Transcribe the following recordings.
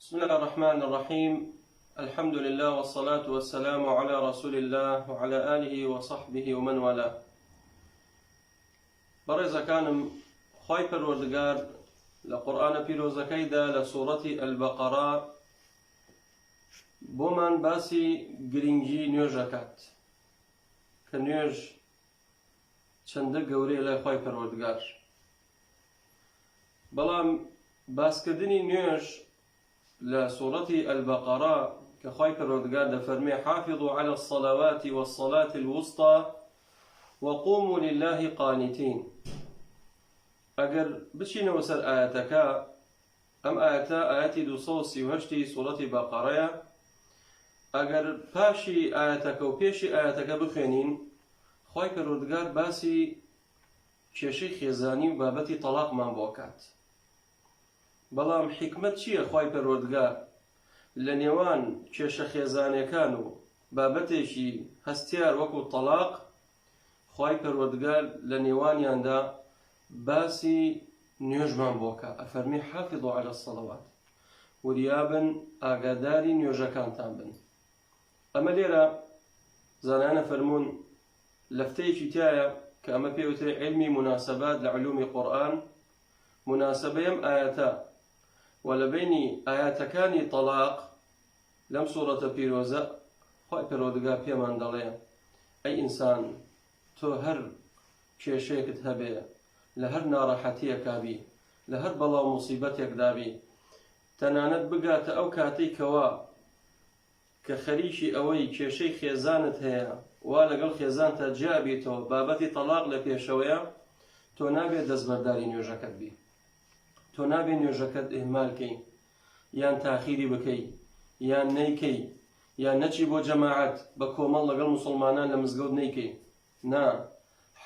بسم الله الرحمن الرحيم. الحمد لله والصلاة والسلام على رسول الله وعلى آله وصحبه ومن والاه. برز كانم خوي پروردگار لقرآن پیروزکیدا لسورة البقرة بومان باسی گرنگی نوێژەکات کە نوێژ چەندە گەورەیە لای خوای پەروەردگار. بەڵام باسکردنی نوێژ لە سوورەتی البقرة کە خوای پەروەردگار دەفەرمێ حافظوا على الصلوات والصلاة الوسطى وقوموا لله قانتين. ئەگەر بچینەوە سەر ئاەتەکە، ئەم ئاەتە ئاەتی 238 سوورەتی بەقەڕەیە. ئەگەر پاشی ئاەتەکە و پێشی ئاەتەکە بخوێنین، خوای پەروەردگار باسی کێشەی خێزانی و بابەتی تەلاقمان بۆ کات. بەڵام حیکمەت چییە خوای پەروەردگار لە نێوان کێشە خێزانەکان و بابەتێکی هەستیار وەکو تەلاق، خوای پەروەردگار لە نێوانیاندا باسی نوێژمان بۆ کات. ئەفەرمی حافظوا على الصلوات، وریابن ئاگاداری نوێژەکانتان بن. ئەمە لێرە زانایانە فەرموون لەفتەیەکی تایە کە ئەمە پێوترێ علمی مناسبات لە علومی قورئان. مناسبەی ئەم ئاەتە و لە بینی ئاەتەکانی تەلاق لەم سوورەتە پیرۆزە خوای پەروەردگار پێمان دەڵێ ئەی ئینسان، تۆ هەر کێشەیەکت هەبێ، لە هەر ناڕەحەتیەکا بی، لە هەر بەڵاو موسیبەتێکدا بی، تەنانەت بگاتە ئەو کاتەی کەوا کە خەریکی ئەوەی کێشەی خێزانت هەیە وا لەگەڵ خێزانتە جیابیتەوە بابەتی تەلاق لە پێشەوەیە، تۆ نابێت دەستبەرداری نوێژەکەت بی، تۆ نابێت نوێژەکەت ئیهمالکەی، یان تاخیری بکەی، یان نەیکەی، یان نەچی بۆ جەماعەت بە کۆمەڵ لەگەڵ موسڵمانان لە مزگەوت نەیکەی. نا،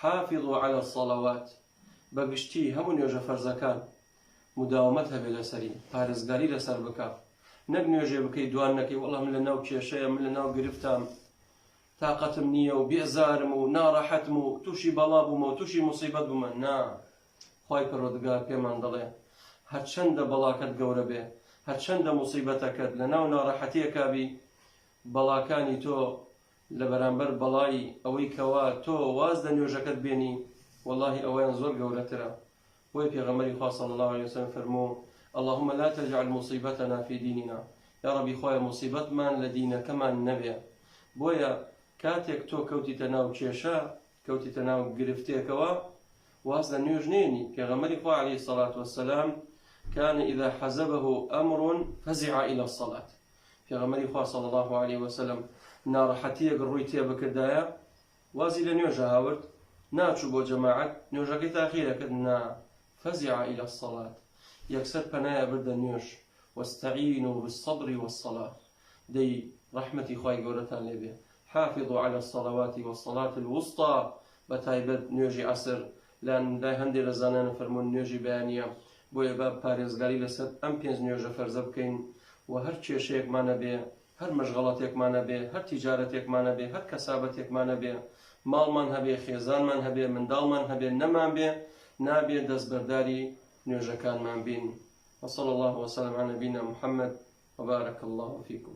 حافظوا على الصلوات، بەگشتی هەموو نوێژە فەرزەکان مداومەت هەبێ لەسەری، پارێزگاری لەسەر بکە. نەک نوێژێ بکەی دوان نەکەی وەڵام من لە ناو کێشەیە، من لە ناو گرفتام، تاقەتم نییە و بێزارم و ناڕەحەتم و تووشی بەڵا بوومە و تووشی موسیبەت بوومە. نا، خوای پەروەردگار پێمان دەڵێ هەرچەندە بەڵاکەت گەورە بێ، هەرچەندە موسیبەتەکەت لە ناو ناڕەحەتیەکا بی، بەڵاکانی تۆ لە بەرامبەر بەڵای ئەوەی کەوا تۆ واز لە نوێژەکەت بێنی، وەڵاهی ئەوەیان زۆر گەورەترە. بۆی پێغەمبەری خوا صلی الله عليه وسلم فەرموو اللهم لا تجعل مصيبتنا في ديننا. یا ربی خوای موسیبەتمان لە دینەکەمان نەبێ. بۆیە کاتێک تۆ کەوتیتە ناو کێشە، کەوتیتە ناو گرفتێکەوە، واز لە نوێژ نێنی. پێغەمبەری خوا عليه الصلاة والسلام كان إذا حزبه أمر فزع إلى الصلاة. پێغەمبەری خوا صلی الله عليه وسلم ناڕەحەتیەک ڕووی تێ بکردایە، وازی لە نوێژە هاورد، ناچوو بۆ جەماعەت، نوێژەکەی تاخیرە کرد. نا، فزع إلى الصلاة، یەکسەر پەنایە بردە نوێژ. واستعینوا بالصبر والصلاة، دەی ڕەحمەتی خوای گەورەتان لێبێ. حافظوا على الصلوات والصلاة الوسطى، بەتایبەت نوێژی عەسر لای هەندێک لە زانایان فەرموون نوێژی بەیانیە. بۆیە با پارێزگاری لەسەر ئەم پێنج نوێژە فەرزە بکەین و هەر کێشەیەکمانە بێ، هەر مەشغەڵەتێکمانە بێ، هەر تیجارەتێکمانە بێ، هەر کەسابەتێکمانە بێ، ماڵمان هەبێ، خێزانمان هەبێ، منداڵمان هەبێ، نەمان بێ، نابێت دەستبەرداری نوێژەکانمان بین. وصلى الله وسلم على نبينا محمد وبارك الله فيكم.